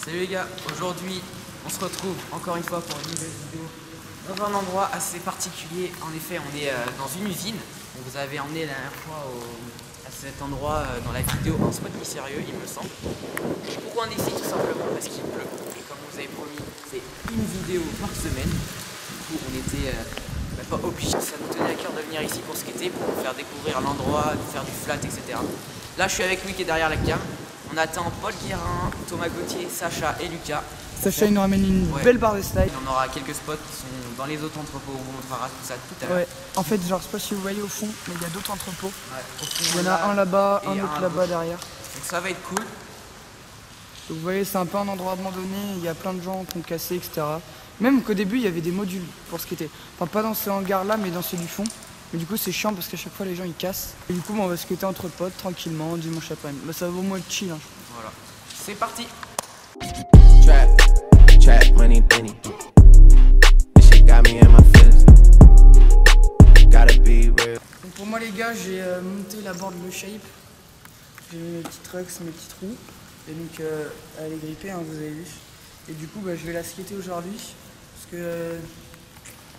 Salut les gars, aujourd'hui on se retrouve encore une fois pour une nouvelle vidéo dans un endroit assez particulier. En effet, on est dans une usine. On vous avait emmené la dernière fois à cet endroit dans la vidéo Un spot mystérieux, il me semble. Pourquoi on est ici? Tout simplement parce qu'il pleut. Et comme on vous avait promis, c'est une vidéo par semaine. Du coup, on était pas obligé. Ça nous tenait à cœur de venir ici pour skater, pour vous faire découvrir l'endroit, de faire du flat, etc. Là, je suis avec lui qui est derrière la cam. On attend Paul Guérin, Thomas Gauthier, Sacha et Lucas. Sacha il nous ramène une belle barre de slide. Il y en aura quelques spots qui sont dans les autres entrepôts. On vous montrera tout ça tout à l'heure. Ouais. En fait, genre, je sais pas si vous voyez au fond, mais il y a d'autres entrepôts. Ouais, au fond, il y en a un là-bas, un autre là-bas derrière. Donc ça va être cool. Donc vous voyez, c'est un peu un endroit abandonné. Il y a plein de gens qui ont cassé, etc. Même qu'au début, il y avait des modules pour skater. Enfin, pas dans ces hangars-là, mais dans ceux du fond. Mais du coup, c'est chiant parce qu'à chaque fois, les gens ils cassent. Et du coup, on va skater entre potes tranquillement dimanche après-midi. Bah, ça va au moins être chill. Hein. Voilà. C'est parti. Trap money penny. This shit got me in my feelings. Gotta be real. Donc pour moi les gars, j'ai monté la board Le Shape. J'ai mis mes petits trucks, mes petits trous. Et donc elle est grippée, hein, vous avez vu. Et du coup bah, je vais la skater aujourd'hui. Parce que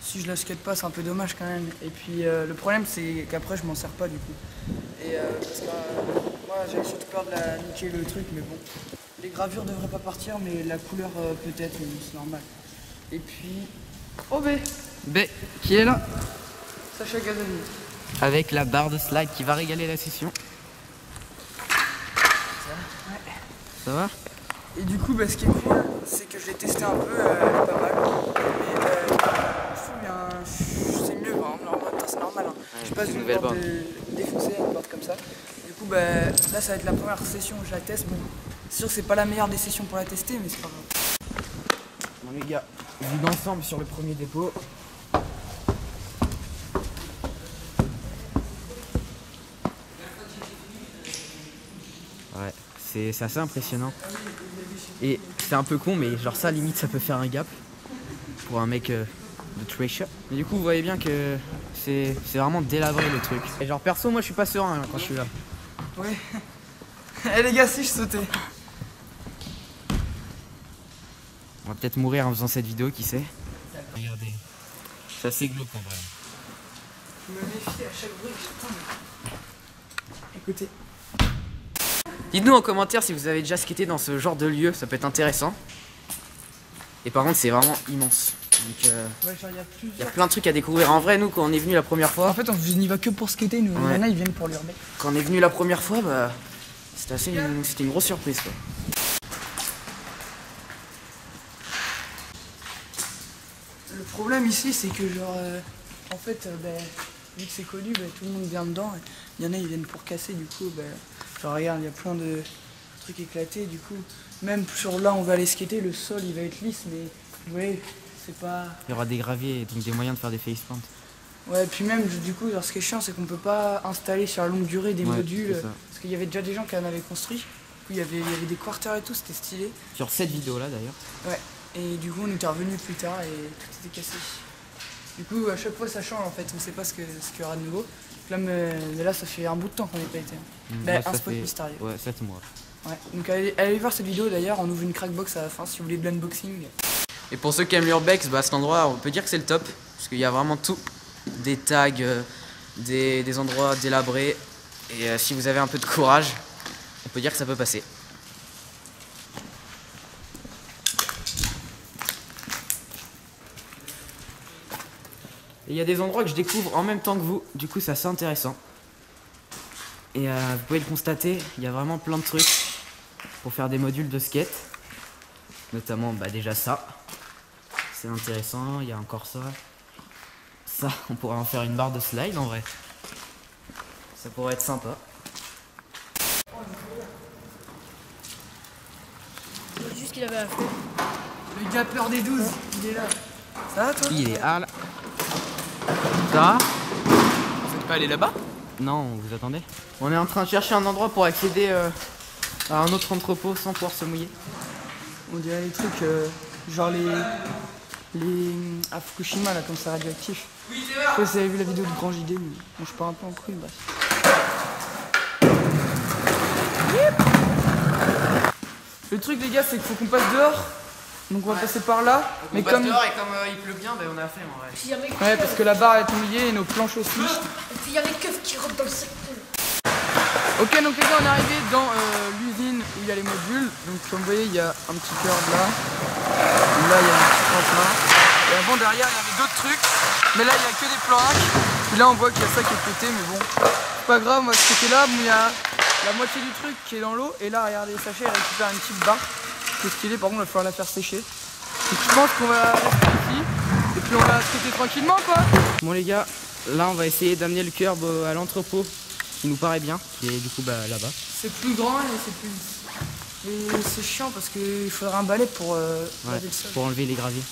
si je la skate pas, c'est un peu dommage quand même. Et puis le problème c'est qu'après je m'en sers pas du coup. Et parce que moi j'avais surtout peur de la niquer le truc, mais bon. Les gravures devraient pas partir, mais la couleur peut-être, c'est normal. Et puis, oh B qui est là, Sacha Gazani. Avec la barre de slide qui va régaler la session. Ça va? Et du coup, bah, ce qui est cool, c'est que je l'ai testé un peu, elle est pas mal. Mais c'est mieux, c'est normal. Hein. Ouais, je passe d'une board défoncée à une board comme ça. Du coup, bah, là, ça va être la première session où je la teste. Bon, c'est sûr que c'est pas la meilleure des sessions pour la tester, mais c'est pas grave. Bon les gars, vue d'ensemble sur le premier dépôt. Ouais, c'est assez impressionnant. Et c'est un peu con, mais genre ça limite ça peut faire un gap pour un mec de Treasure. Mais du coup vous voyez bien que c'est vraiment délabré le truc. Et genre perso moi je suis pas serein quand je suis là. Ouais. Eh les gars, si je sautais. On va peut-être mourir en faisant cette vidéo, qui sait. Regardez, c'est assez glauque en vrai. Je me méfie à chaque bruit que j'entends. Écoutez. Dites-nous en commentaire si vous avez déjà skaté dans ce genre de lieu, ça peut être intéressant. Et par contre c'est vraiment immense. Donc Ouais, genre, il y a plein de trucs à découvrir. En vrai nous quand on est venu la première fois... En fait on n'y va que pour skater, nous. Ouais. Il y en a, ils viennent pour l'urbain. Quand on est venu la première fois, bah, c'était une grosse surprise quoi. Le problème ici, c'est que genre, en fait, vu que c'est connu, tout le monde vient dedans. Il y en a, ils viennent pour casser, du coup, genre regarde, il y a plein de trucs éclatés, du coup. Même sur là, on va aller skater, le sol, il va être lisse, mais vous voyez, c'est pas... Il y aura des graviers, donc des moyens de faire des faceplant. Ouais, puis même, du coup, genre, ce qui est chiant, c'est qu'on peut pas installer sur la longue durée des modules, ça. parce qu'il y avait déjà des gens qui en avaient construit. Du coup, il y avait des quarters et tout, c'était stylé. Sur cette vidéo là d'ailleurs. Ouais, et du coup on était revenu plus tard et tout était cassé. Du coup à chaque fois ça change en fait, on sait pas ce qu'il y aura de nouveau. Là, mais là ça fait un bout de temps qu'on n'est pas été. Un spot mystérieux. Ouais, 7 mois. Ouais, donc allez voir cette vidéo d'ailleurs, on ouvre une crackbox à la fin si vous voulez de l'unboxing. Et pour ceux qui aiment l'urbex, bah, cet endroit on peut dire que c'est le top. Parce qu'il y a vraiment tout. Des tags, des endroits délabrés. Et si vous avez un peu de courage, on peut dire que ça peut passer. Et il y a des endroits que je découvre en même temps que vous, du coup c'est assez intéressant. Et vous pouvez le constater, il y a vraiment plein de trucs pour faire des modules de skate. Notamment déjà ça. C'est intéressant, il y a encore ça. Ça, on pourrait en faire une barre de slide en vrai. Ça pourrait être sympa. C'est juste qu'il avait à faire. Le gars peur des 12, il est là. Ça va toi? Il est là. Ça va? Vous êtes pas allé là-bas? Non, vous attendez. On est en train de chercher un endroit pour accéder à un autre entrepôt sans pouvoir se mouiller. On dirait les trucs genre les à Fukushima là comme ça radioactif. Je sais pas si vous avez vu la vidéo de Grand JD, mais bon, je pars un peu en couille, bref. Le truc les gars c'est qu'il faut qu'on passe dehors. Donc on va passer par là. Mais on passe dehors et comme il pleut bien, ben on a la flemme en vrai. Ouais, parce que la barre est mouillée et nos planches aussi. Et puis il y a les keufs qui rentrent dans le secteur. Ok, donc les gars, on est arrivé dans l'usine où il y a les modules. Donc comme vous voyez, il y a un petit cœur là. Là, il y a un petit tremplin. Et avant, derrière, il y avait d'autres trucs. Mais là, il n'y a que des planches. Puis là, on voit qu'il y a ça qui est pété, mais bon, c'est pas grave. Moi, ce côté-là, il y a la moitié du truc qui est dans l'eau. Et là, regardez, sachez, il récupère une petite barre. C'est stylé, par contre, il va falloir la faire sécher. Donc je pense qu'on va rester ici. Et puis on va traiter tranquillement, quoi. Bon les gars, là on va essayer d'amener le curb à l'entrepôt. Qui nous paraît bien, qui est du coup là-bas. C'est plus grand et c'est plus... Et c'est chiant parce qu'il faudra un balai pour laver le sol. Pour enlever les graviers.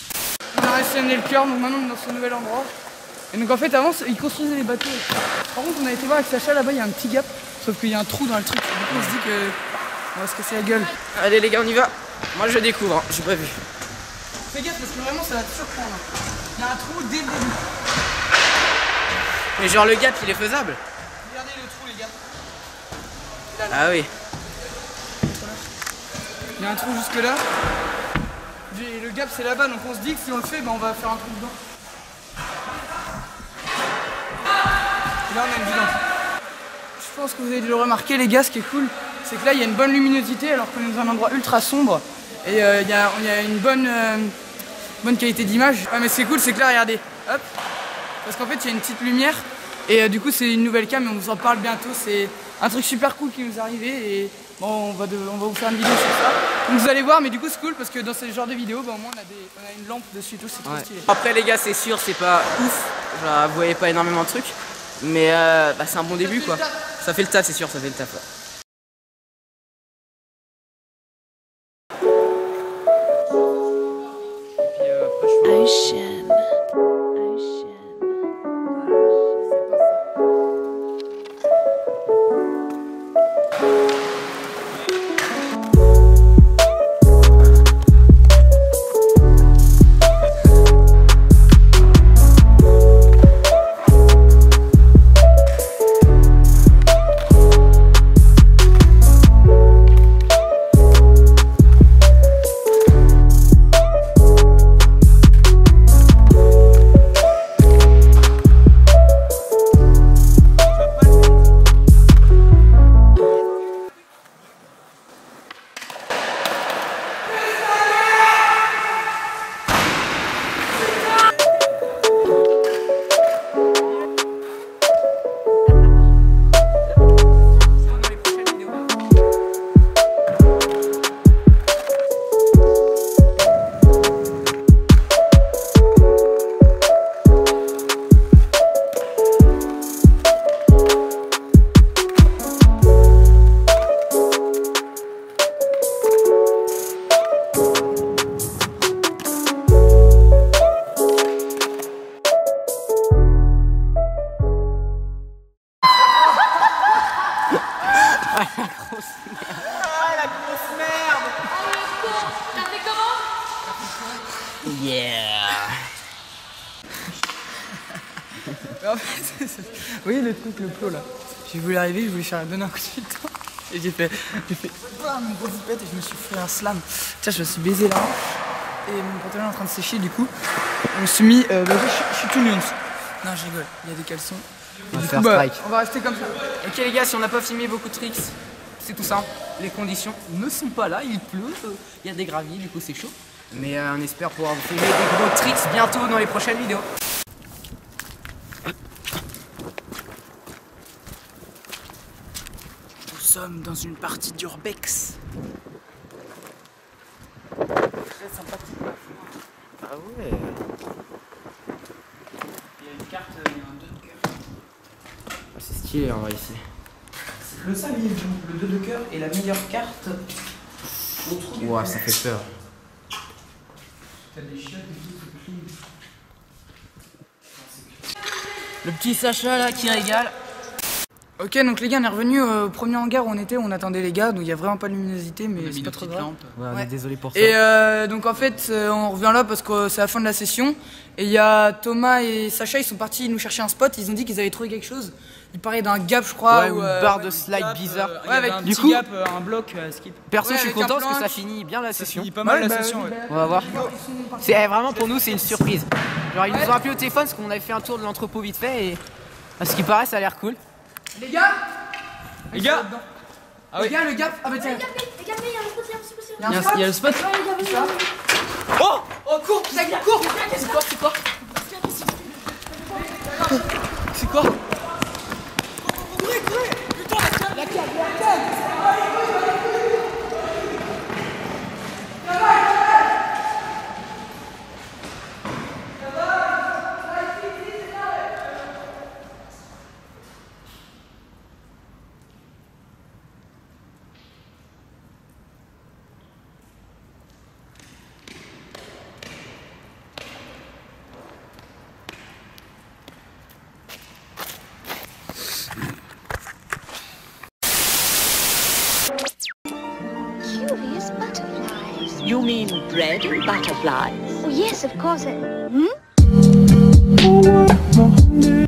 On a réussi à amener le cœur, donc maintenant on est dans ce nouvel endroit. Et donc en fait avant ils construisaient les bateaux. Par contre on a été voir avec Sacha là-bas, il y a un petit gap, sauf qu'il y a un trou dans le truc. Du coup on se dit que on va se casser la gueule. Allez les gars, on y va. Moi je découvre, hein. J'ai pas vu. Fais gaffe parce que vraiment ça va te surprendre. Il y a un trou dès le début. Mais genre le gap il est faisable. Regardez le trou les gars. Ah oui. Il y a un trou jusque là. Et le gap c'est là-bas, donc on se dit que si on le fait, on va faire un trou dedans. Et là on a une vidange. Je pense que vous avez dû le remarquer les gars, ce qui est cool, c'est que là il y a une bonne luminosité alors qu'on est dans un endroit ultra sombre. Et il y a une bonne qualité d'image. Ouais mais c'est cool, c'est que là regardez, hop. Parce qu'en fait il y a une petite lumière. Et du coup c'est une nouvelle cam et on vous en parle bientôt. C'est un truc super cool qui nous est arrivé et bon on va vous faire une vidéo sur ça. Donc vous allez voir, mais du coup c'est cool parce que dans ce genre de vidéo au moins on a une lampe dessus et tout, c'est trop stylé. Après les gars c'est sûr c'est pas ouf, genre, vous voyez pas énormément de trucs. Mais c'est un bon début quoi. Ça fait le taf c'est sûr, ça fait le taf. Ouais. Ocean. T'as fait comment? Yeah. Vous voyez le truc, le plot là. J'ai voulu arriver, je voulais faire donner un coup de pied dedans. Et j'ai fait une grosse pète et je me suis fait un slam. Tiens, je me suis baisé là. Et mon pantalon est en train de sécher du coup. Je me suis mis. Je suis tout nu. Non, je rigole, il y a des caleçons. On va faire strike. On va rester comme ça. Ok les gars, si on n'a pas filmé beaucoup de tricks, c'est tout ça. Les conditions ne sont pas là, il pleut, il y a des graviers, du coup c'est chaud. Mais on espère pouvoir vous filmer des gros tricks bientôt dans les prochaines vidéos. Nous sommes dans une partie d'Urbex. Très sympathique. Ah ouais. Il y a une carte, il y a un 2 de cœur. C'est stylé en vrai ici. Le 5 le 2 de cœur est la meilleure carte. Ouah, ça fait peur. T'as des chiottes et tout, c'est clean. Le petit Sacha là qui régale. Ok, donc les gars, on est revenu au premier hangar où on était, où on attendait les gars, donc il n'y a vraiment pas de luminosité, mais c'est pas trop grave. Ouais, on est désolé pour ça. Et donc en fait, on revient là parce que c'est la fin de la session. Et il y a Thomas et Sacha, ils sont partis nous chercher un spot, ils ont dit qu'ils avaient trouvé quelque chose. Il parlait d'un gap, je crois. Ouais, ou une barre de slide bizarre. Ouais, avec un du petit coup- gap, un bloc, skip. Perso, Ouais, je suis avec un content parce que plank. ça finit bien la session. Il dit pas mal Ouais, la bah session, oui, ouais. On va voir. C'est vraiment pour nous, c'est une surprise. Genre, ils nous ont appelé au téléphone parce qu'on avait fait un tour de l'entrepôt vite fait et à ce qui paraît, ça a l'air cool. Les gars, Les gars, les gars, le gap. Ah bah tiens. Regardez, il y a un spot, il y a un spot. Il y a un spot. il y a le spot. Ouais, regardez. Oh Oh, cours, Zach, cours. C'est quoi? C'est quoi? C'est quoi? Curious butterflies. You mean bread and butterflies? Oh, yes, of course. more hungry